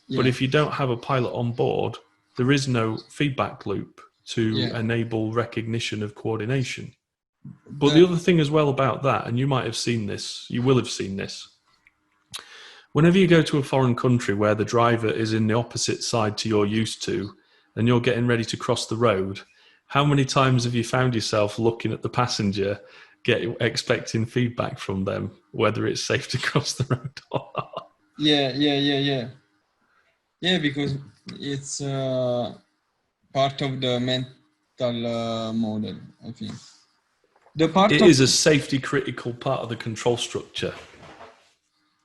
But if you don't have a pilot on board, there is no feedback loop to enable recognition of coordination. But the other thing as well about that, and you might have seen this, you will have seen this, whenever you go to a foreign country where the driver is in the opposite side to you're used to, and you're getting ready to cross the road, how many times have you found yourself looking at the passenger, expecting feedback from them, whether it's safe to cross the road or not? Yeah, because it's part of the mental model, I think. It is a safety critical part of the control structure.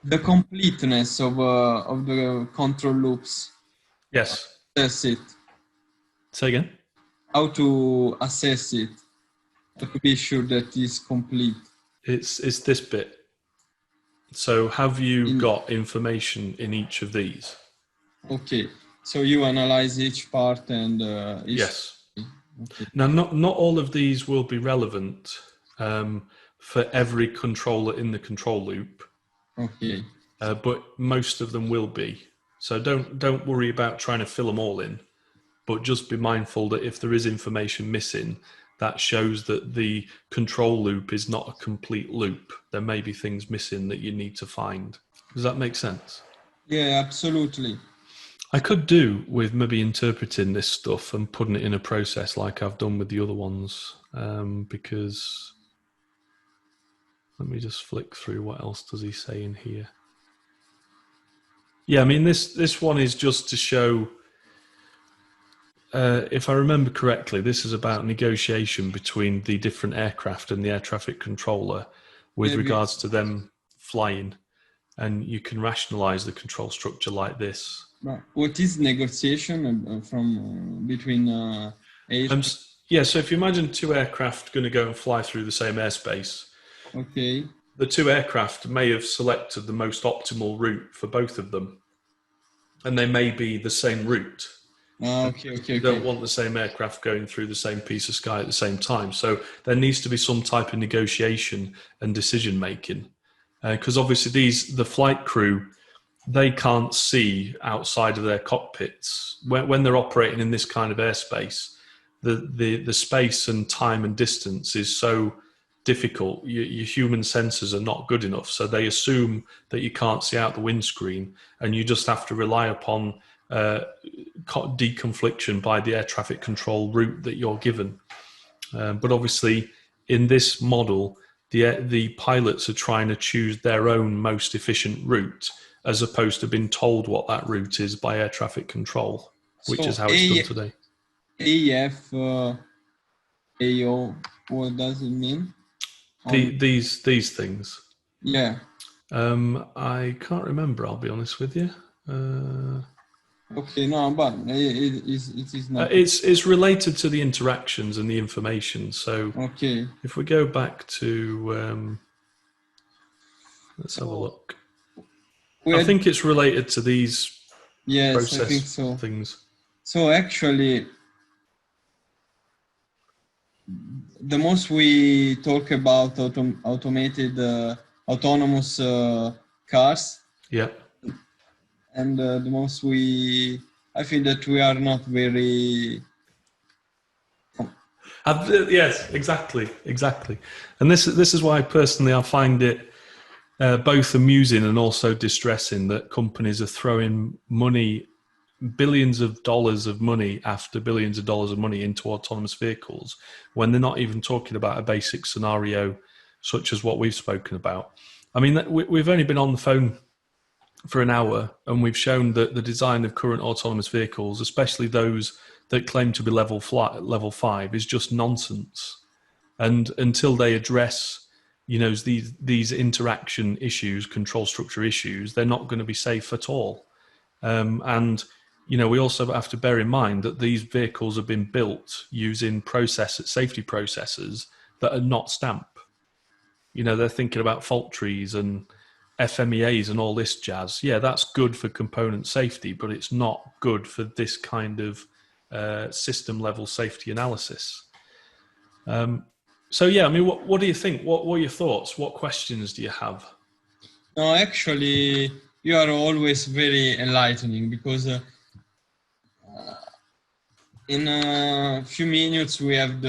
The completeness of the control loops. Yes. Assess it. Say again? How to assess it to be sure that it's complete. It's this bit. So have you got information in each of these? Okay. So you analyze each part and yes. Okay. Now, not all of these will be relevant for every controller in the control loop. Okay. But most of them will be. So don't worry about trying to fill them all in, but just be mindful that if there is information missing, that shows that the control loop is not a complete loop. There may be things missing that you need to find. Does that make sense? Yeah, absolutely. I could do with maybe interpreting this stuff and putting it in a process like I've done with the other ones, because let me just flick through what else does he say in here. Yeah, I mean, this one is just to show, if I remember correctly, this is about negotiation between the different aircraft and the air traffic controller with Yeah, regards to them flying. And you can rationalize the control structure like this. what is negotiation from between air? Yeah, so if you imagine two aircraft going to go and fly through the same airspace, Okay. the two aircraft may have selected the most optimal route for both of them, and they may be the same route. Okay. You don't want the same aircraft going through the same piece of sky at the same time. So there needs to be some type of negotiation and decision making, because obviously the flight crew, they can't see outside of their cockpits when they're operating in this kind of airspace. The space and time and distance is so difficult. Your human sensors are not good enough, so they assume that you can't see out the windscreen, and you just have to rely upon deconfliction by the air traffic control route that you're given. But obviously, in this model, the pilots are trying to choose their own most efficient route, as opposed to being told what that route is by air traffic control, which is how it's done today. AF, AO, what does it mean? These things. Yeah. I can't remember, I'll be honest with you. Okay, no, but it is not. It's related to the interactions and the information. So okay, if we go back to, let's have a look. I think it's related to these process I think so. things. So actually, the most we talk about automated, autonomous cars. Yeah. And the most I feel that we are not very. Yes, exactly. And this is why personally I find it both amusing and also distressing that companies are throwing money, billions of dollars of money after billions of dollars of money into autonomous vehicles when they're not even talking about a basic scenario such as what we've spoken about. I mean, we've only been on the phone for an hour and we've shown that the design of current autonomous vehicles, especially those that claim to be level 5, is just nonsense. And until they address, these interaction issues, control structure issues, they're not going to be safe at all. And we also have to bear in mind that these vehicles have been built using safety processes that are not STAMP. They're thinking about fault trees and FMEAs and all this jazz. Yeah, that's good for component safety, but it's not good for this kind of system level safety analysis. So yeah, I mean, what do you think? What are your thoughts? What questions do you have? No, actually, you are always very enlightening because in a few minutes we have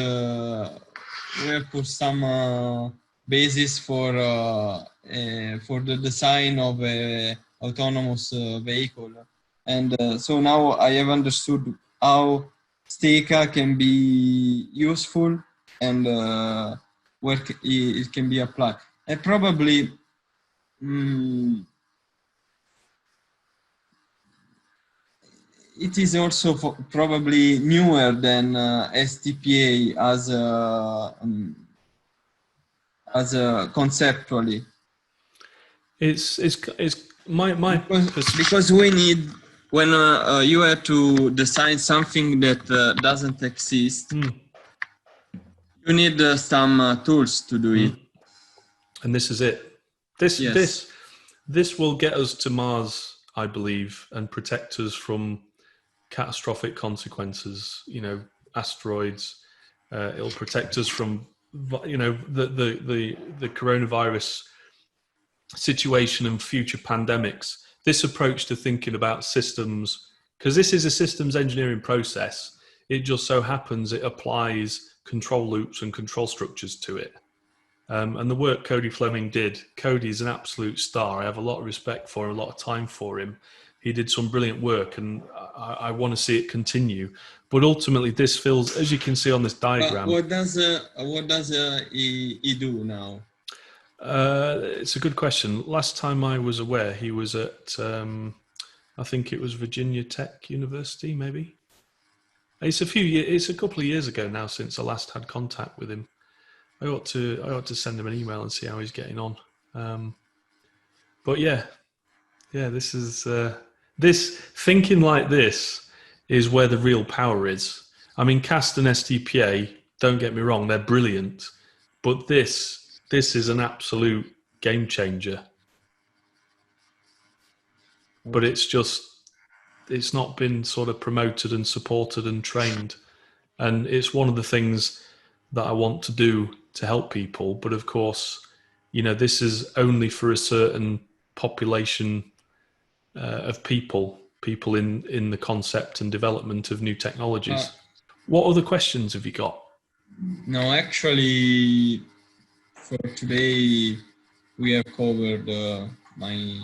put some basis for the design of a autonomous vehicle, and so now I have understood how STECA can be useful and where it can be applied, and probably. It is also probably newer than STPA as conceptually. It's my because we need when you have to design something that doesn't exist. You need some tools to do it. And this is it. This will get us to Mars, I believe, and protect us from catastrophic consequences. Asteroids. It'll protect us from the coronavirus situation and future pandemics. This approach to thinking about systems, because this is a systems engineering process, it just so happens it applies control loops and control structures to it. And the work Cody Fleming did, Cody is an absolute star. I have a lot of respect for him, a lot of time for him. He did some brilliant work, and I want to see it continue. But ultimately, this fills, as you can see on this diagram. What does he do now? It's a good question. Last time I was aware, he was at I think it was Virginia Tech University, maybe. It's a couple of years ago now since I last had contact with him. I ought to send him an email and see how he's getting on. But yeah, this is this thinking like this is where the real power is. I mean, CAST and STPA, don't get me wrong, they're brilliant, but this is an absolute game changer. But it's not been sort of promoted and supported and trained. And it's one of the things that I want to do to help people. But of course, this is only for a certain population of people in the concept and development of new technologies. What other questions have you got? No, actually, for today, we have covered my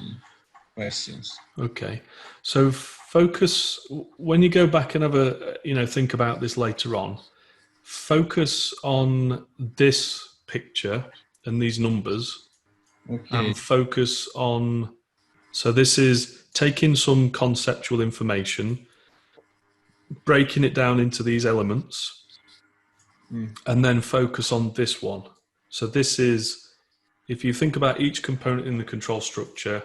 questions. Okay, so focus, when you go back and have a think about this later on, focus on this picture and these numbers. Okay. And focus on, so this is taking some conceptual information, breaking it down into these elements, and then focus on this one. So this is, if you think about each component in the control structure,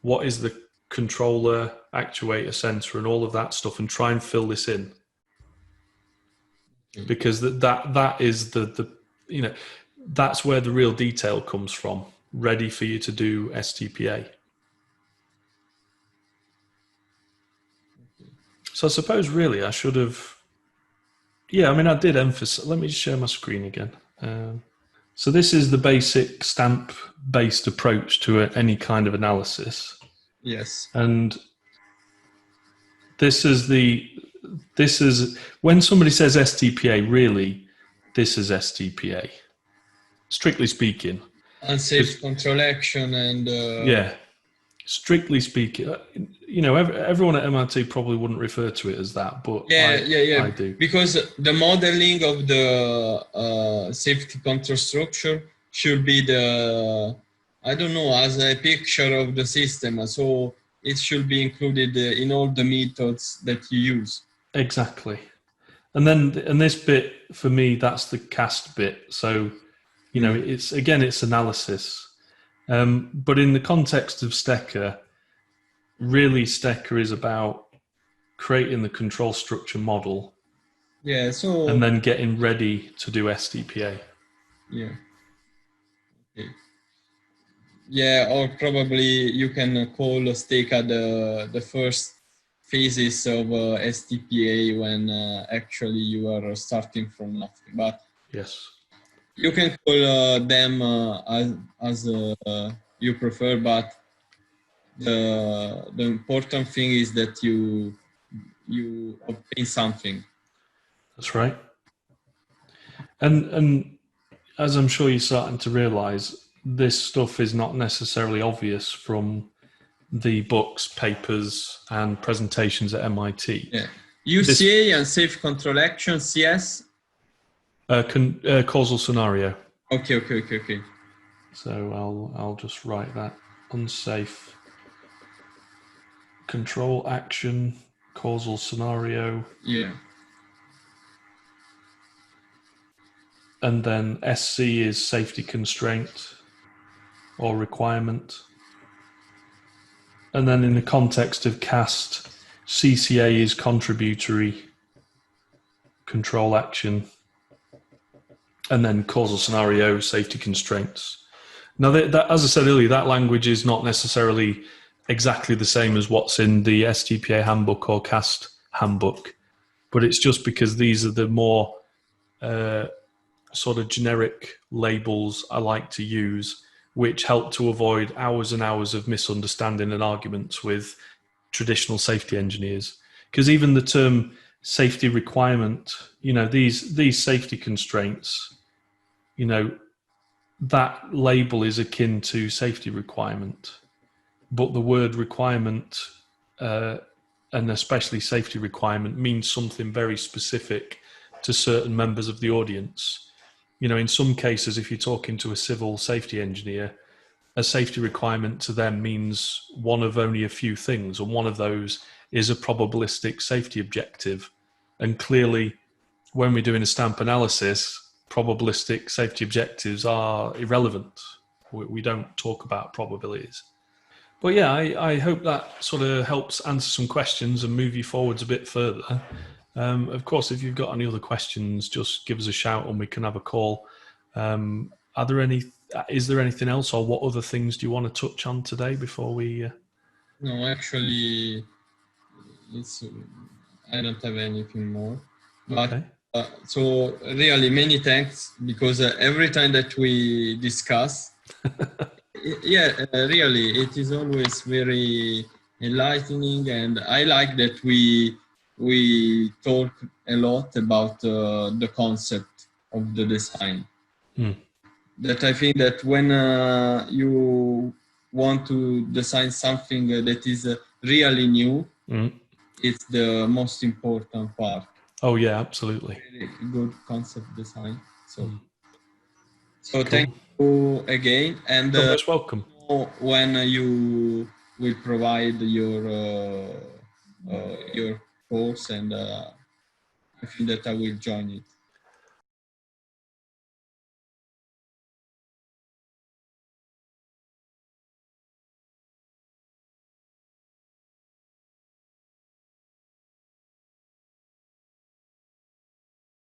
what is the controller, actuator, sensor, and all of that stuff, and try and fill this in. Because that is the that's where the real detail comes from, ready for you to do STPA. So I suppose really I should have, I did emphasize, let me just share my screen again. So this is the basic stamp-based approach to any kind of analysis. Yes. And this is when somebody says STPA, really, this is STPA, strictly speaking. Unsafe control action and... strictly speaking, everyone at MIT probably wouldn't refer to it as that, but I do. Because the modeling of the safety control structure should be as a picture of the system. So it should be included in all the methods that you use. Exactly. And this bit, for me, that's the CAST bit. So, it's analysis. But in the context of STECA, really STECA is about creating the control structure model. Yeah, so... And then getting ready to do STPA. Yeah. Okay. Yeah, or probably you can call STECA the first phases of STPA when actually you are starting from nothing. But yes, you can call them as you prefer, but the important thing is that you obtain something. That's right. And as I'm sure you're starting to realize, this stuff is not necessarily obvious from the books, papers, and presentations at MIT. Yeah. UCA and safe control action, CS? Causal scenario. Okay. So I'll just write that. Unsafe control action, causal scenario. Yeah. And then SC is safety constraint or requirement. And then in the context of CAST, CCA is contributory control action. And then causal scenario, safety constraints. Now, that, as I said earlier, that language is not necessarily exactly the same as what's in the STPA handbook or CAST handbook, but it's just because these are the more sort of generic labels I like to use, which help to avoid hours and hours of misunderstanding and arguments with traditional safety engineers. Because even the term safety requirement, these safety constraints, that label is akin to safety requirement. But the word requirement, and especially safety requirement, means something very specific to certain members of the audience. In some cases, if you're talking to a civil safety engineer, a safety requirement to them means one of only a few things, and one of those is a probabilistic safety objective. And clearly, when we're doing a stamp analysis, probabilistic safety objectives are irrelevant. We don't talk about probabilities. But yeah, I hope that sort of helps answer some questions and move you forwards a bit further. Of course, if you've got any other questions, just give us a shout and we can have a call. Is there anything else, or what other things do you want to touch on today before we? No, actually, I don't have anything more. But Okay. so really, many thanks, because every time that we discuss, really, it is always very enlightening, and I like that we talk a lot about the concept of the design. That I think that when you want to design something that is really new, it's the most important part. Oh yeah, absolutely. Really good concept design. So Cool. Thank you again, and You're most welcome. when you will provide your course, and I think that I will join it.